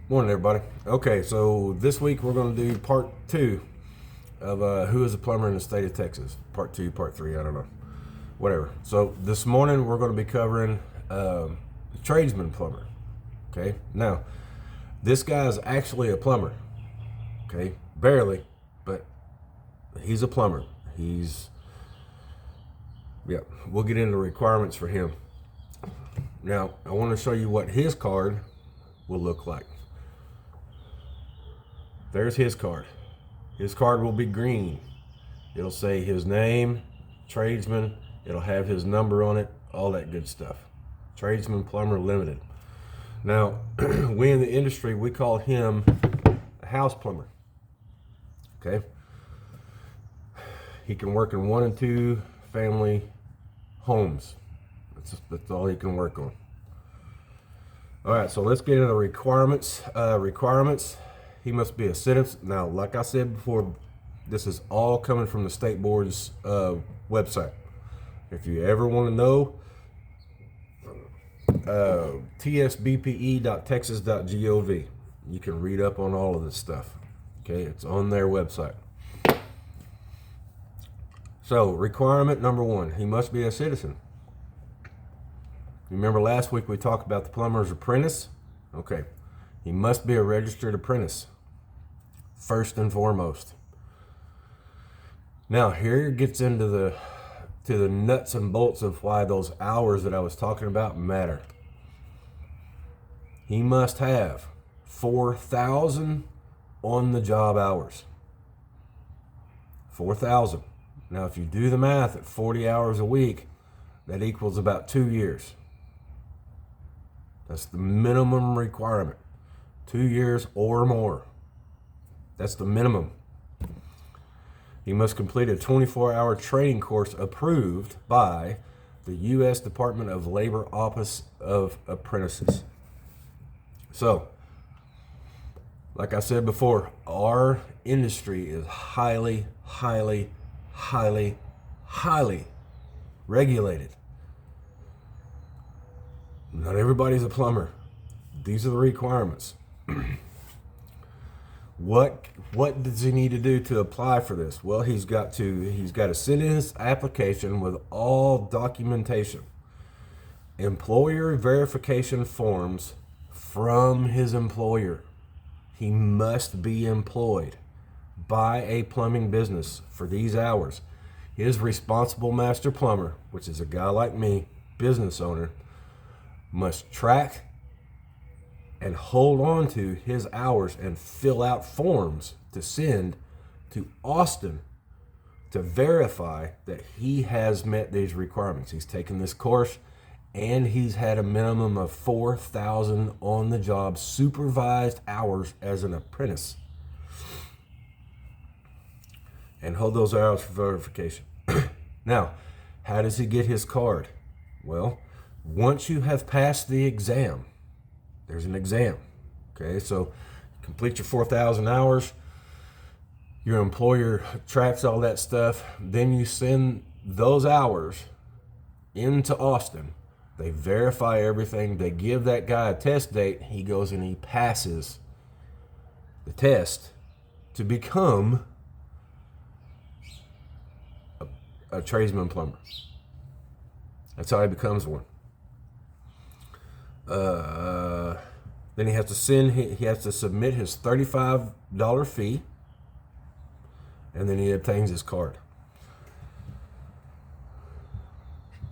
Morning, everybody. Okay, so this week we're going to do part two of Who is a Plumber in the State of Texas. Part two, part three, I don't know. Whatever. So this morning we're going to be covering Tradesman plumber. Okay, now this guy's actually a plumber. Okay, barely, but he's a plumber. Yeah, we'll get into requirements for him. Now, I want to show you what his card will look like. There's his card. His card will be green. It'll say his name, Tradesman. It'll have his number on it, all that good stuff. Tradesman Plumber Limited. Now, we in the industry, we call him a house plumber. Okay? He can work in 1 and 2 family homes. That's all he can work on. All right, so let's get into the requirements. He must be a citizen. Now, like I said before, this is all coming from the state board's website. If you ever want to know, tsbpe.texas.gov. You can read up on all of this stuff. Okay, it's on their website. So, requirement number 1, he must be a citizen. You remember last week we talked about the plumber's apprentice? Okay, he must be a registered apprentice, first and foremost. Now, here it gets into the nuts and bolts of why those hours that I was talking about matter. He must have 4,000 on-the-job hours. 4,000. Now, if you do the math at 40 hours a week, that equals about 2 years. That's the minimum requirement. 2 years or more. That's the minimum. He must complete a 24-hour training course approved by the U.S. Department of Labor Office of Apprentices. So, like I said before, our industry is highly, highly, highly, highly regulated. Not everybody's a plumber. These are the requirements. What does he need to do to apply for this? Well, he's got to send in his application with all documentation, employer verification forms from his employer. He must be employed by a plumbing business for these hours. His responsible master plumber, which is a guy like me, business owner, must track and hold on to his hours and fill out forms to send to Austin to verify that he has met these requirements. He's taken this course and he's had a minimum of 4,000 on-the-job supervised hours as an apprentice. And hold those hours for verification. Now, how does he get his card? Well, once you have passed the exam, there's an exam. Okay, so complete your 4,000 hours. Your employer tracks all that stuff. Then you send those hours into Austin. They verify everything. They give that guy a test date. He goes and he passes the test to become a tradesman plumber. That's how he becomes one. Then he has to submit his $35 fee, and then he obtains his card.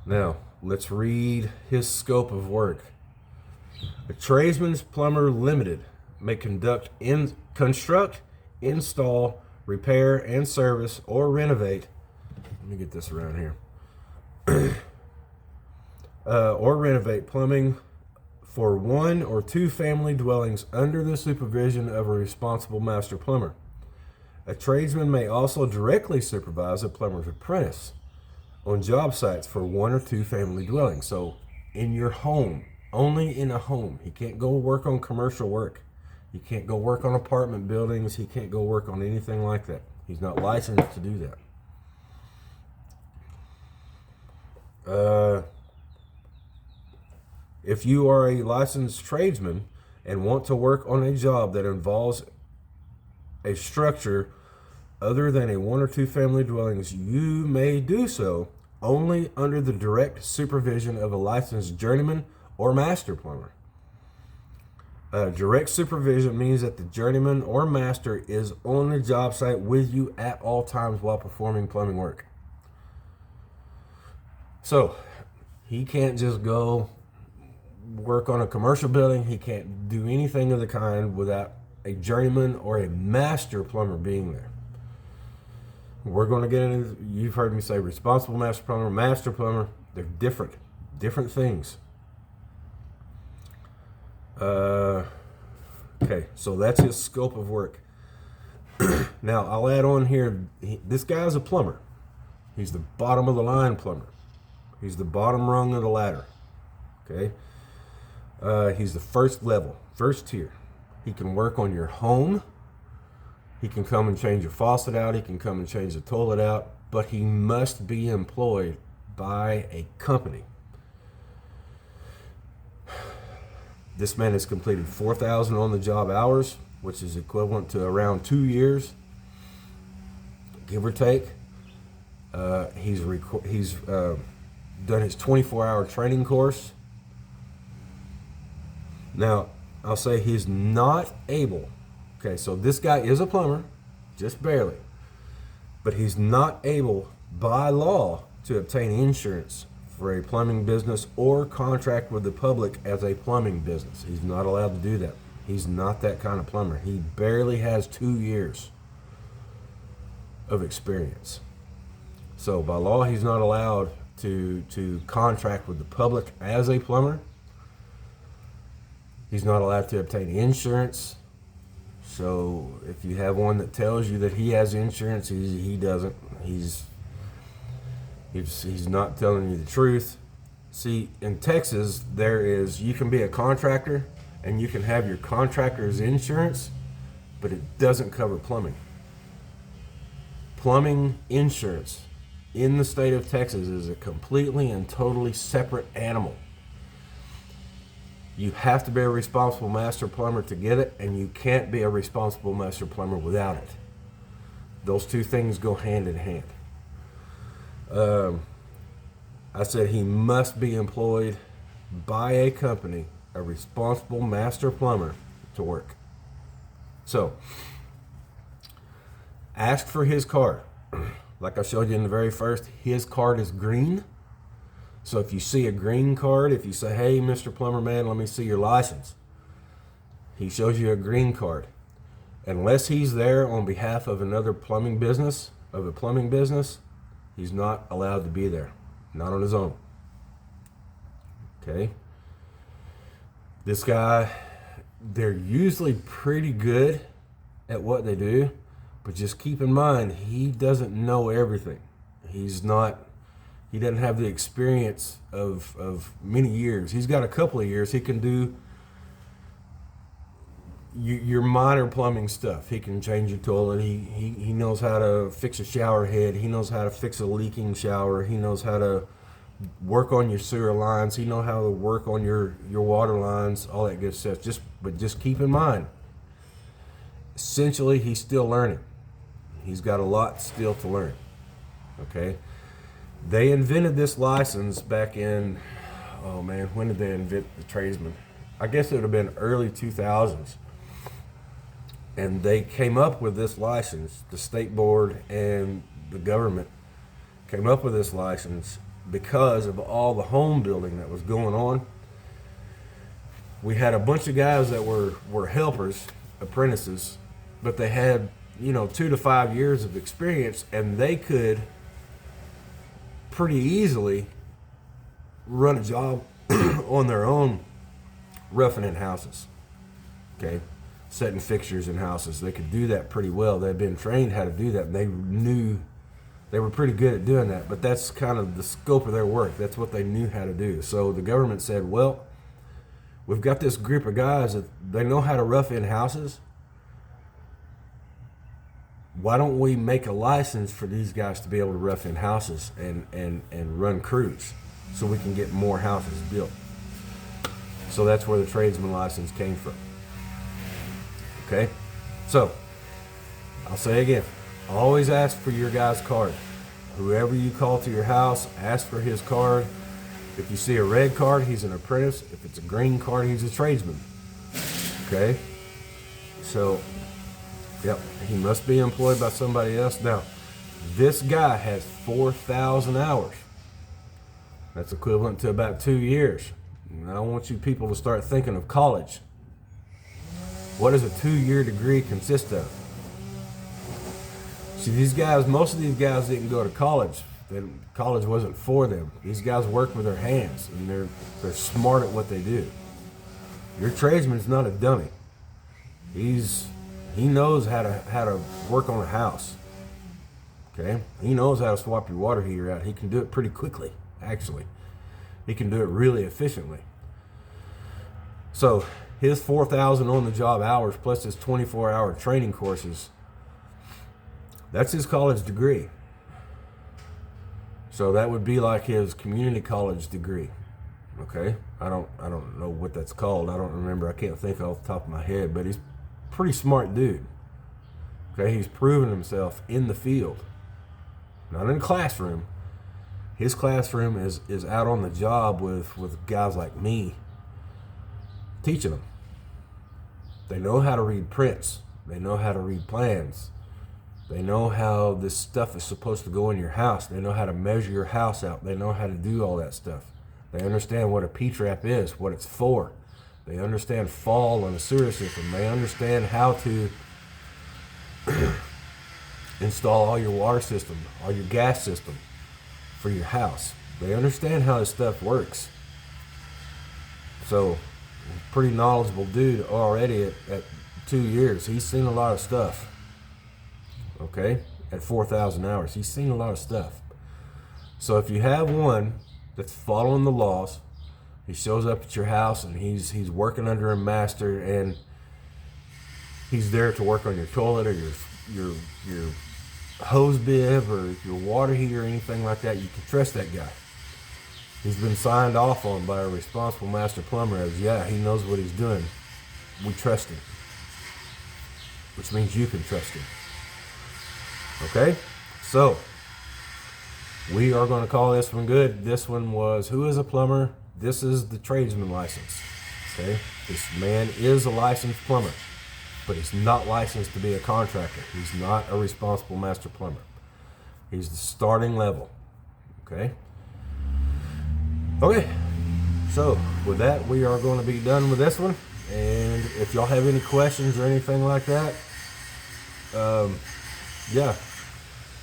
Now, let's read his scope of work. A tradesman's plumber limited may construct, install, repair, and service or renovate. Let me get this around here. Or renovate plumbing for 1 or 2 family dwellings under the supervision of a responsible master plumber. A tradesman may also directly supervise a plumber's apprentice on job sites for 1 or 2 family dwellings. So in your home, only in a home. He can't go work on commercial work. He can't go work on apartment buildings. He can't go work on anything like that. He's not licensed to do that. If you are a licensed tradesman, and want to work on a job that involves a structure other than a 1 or 2 family dwellings, you may do so only under the direct supervision of a licensed journeyman or master plumber. Direct supervision means that the journeyman or master is on the job site with you at all times while performing plumbing work. So he can't just go work on a commercial building. He can't do anything of the kind without a journeyman or a master plumber being there. We're going to get into, you've heard me say responsible master plumber. They're different things. Okay, so that's his scope of work. Now, I'll add on here, this guy's a plumber. He's the bottom of the line plumber. He's the bottom rung of the ladder. Okay? He's the first level, first tier. He can work on your home. He can come and change your faucet out. He can come and change the toilet out. But he must be employed by a company. This man has completed 4,000 on-the-job hours, which is equivalent to around 2 years, give or take. He's done his 24-hour training course. Now, I'll say he's not able. Okay, so this guy is a plumber, just barely, but he's not able by law to obtain insurance for a plumbing business or contract with the public as a plumbing business. He's not allowed to do that. He's not that kind of plumber. He barely has 2 years of experience. So by law, he's not allowed to contract with the public as a plumber. He's not allowed to obtain insurance. So if you have one that tells you that he has insurance, he doesn't. He's not telling you the truth. See, in Texas, you can be a contractor and you can have your contractor's insurance, but it doesn't cover plumbing. Plumbing insurance in the state of Texas is a completely and totally separate animal. You have to be a responsible master plumber to get it, and you can't be a responsible master plumber without it. Those two things go hand in hand. I said he must be employed by a company, a responsible master plumber, to work. So, ask for his card. Like I showed you in the very first, his card is green. So if you see a green card, if you say, hey, Mr. Plumber Man, let me see your license, he shows you a green card. Unless he's there on behalf of another plumbing business, he's not allowed to be there. Not on his own. Okay? This guy, they're usually pretty good at what they do, but just keep in mind, he doesn't know everything. He doesn't have the experience of many years. He's got a couple of years. He can do your minor plumbing stuff. He can change your toilet. He knows how to fix a shower head. He knows how to fix a leaking shower. He knows how to work on your sewer lines. He knows how to work on your water lines, all that good stuff. But just keep in mind, essentially, he's still learning. He's got a lot still to learn. Okay? They invented this license back in, when did they invent the Tradesman? I guess it would have been early 2000s. And they came up with this license, the state board and the government came up with this license because of all the home building that was going on. We had a bunch of guys that were helpers, apprentices, but they had, 2 to 5 years of experience, and they could pretty easily run a job on their own, roughing in houses. Okay, setting fixtures in houses. They could do that pretty well. They'd been trained how to do that, and they were pretty good at doing that. But that's kind of the scope of their work. That's what they knew how to do. So the government said, well, we've got this group of guys that they know how to rough in houses. Why don't we make a license for these guys to be able to rough in houses and run crews so we can get more houses built? So that's where the tradesman license came from. Okay? So, I'll say again, always ask for your guy's card. Whoever you call to your house, ask for his card. If you see a red card, he's an apprentice. If it's a green card, he's a tradesman. Okay? So, yep, he must be employed by somebody else. Now, this guy has 4,000 hours. That's equivalent to about 2 years. And I want you people to start thinking of college. What does a 2-year degree consist of? See, these guys, most of these guys didn't go to college. College wasn't for them. These guys work with their hands, and they're smart at what they do. Your tradesman's not a dummy. He knows how to work on a house. Okay? He knows how to swap your water heater out. He can do it pretty quickly, actually. He can do it really efficiently. So his 4,000 on the job hours plus his 24-hour training courses, that's his college degree. So that would be like his community college degree. Okay? I don't know what that's called. I don't remember. I can't think off the top of my head, but he's a pretty smart dude. Okay? He's proven himself in the field. Not in the classroom. His classroom is out on the job with guys like me, teaching them. They know how to read prints. They know how to read plans. They know how this stuff is supposed to go in your house. They know how to measure your house out. They know how to do all that stuff. They understand what a P-trap is, what it's for. They understand fall on a sewer system. They understand how to install all your water system, all your gas system for your house. They understand how this stuff works. So, pretty knowledgeable dude already at 2 years. He's seen a lot of stuff. Okay? At 4,000 hours. He's seen a lot of stuff. So if you have one that's following the laws, he shows up at your house and he's working under a master, and he's there to work on your toilet or your hose bib or your water heater or anything like that, you can trust that guy. He's been signed off on by a responsible master plumber as, yeah, he knows what he's doing. We trust him. Which means you can trust him. Okay? So, we are going to call this one good. This one was, who is a plumber? This is the tradesman license. Okay? This man is a licensed plumber, but he's not licensed to be a contractor. He's not a responsible master plumber. He's the starting level. Okay? Okay. So, with that, we are going to be done with this one. And if y'all have any questions or anything like that, yeah.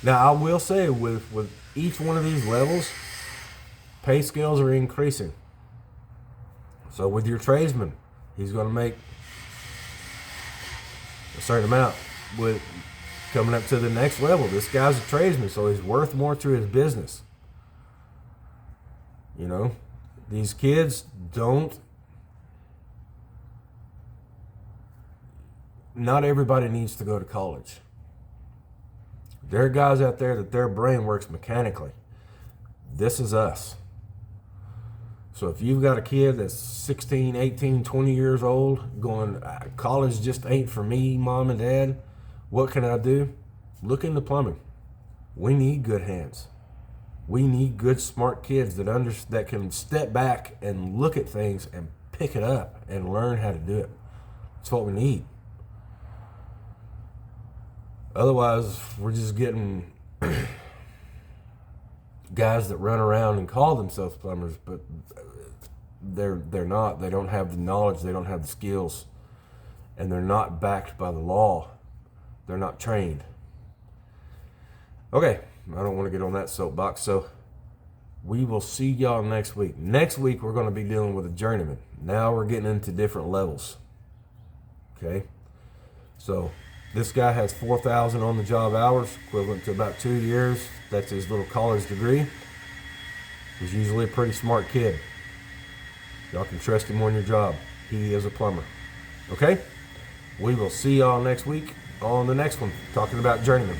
Now, I will say with each one of these levels, pay scales are increasing. So with your tradesman, he's going to make a certain amount. With coming up to the next level, this guy's a tradesman, so he's worth more to his business. You know, these kids not everybody needs to go to college. There are guys out there that their brain works mechanically. This is us. So if you've got a kid that's 16, 18, 20 years old going, college just ain't for me, mom and dad, what can I do? Look into plumbing. We need good hands. We need good, smart kids that can step back and look at things and pick it up and learn how to do it. That's what we need. Otherwise, we're just getting guys that run around and call themselves plumbers, but they're not. They don't have the knowledge. They don't have the skills, and they're not backed by the law. They're not trained. Okay, I don't want to get on that soapbox. So we will see y'all next week. Next week we're going to be dealing with a journeyman. Now we're getting into different levels. Okay, so. This guy has 4,000 on the job hours, equivalent to about 2 years. That's his little college degree. He's usually a pretty smart kid. Y'all can trust him on your job. He is a plumber. Okay? We will see y'all next week on the next one, talking about journeyman.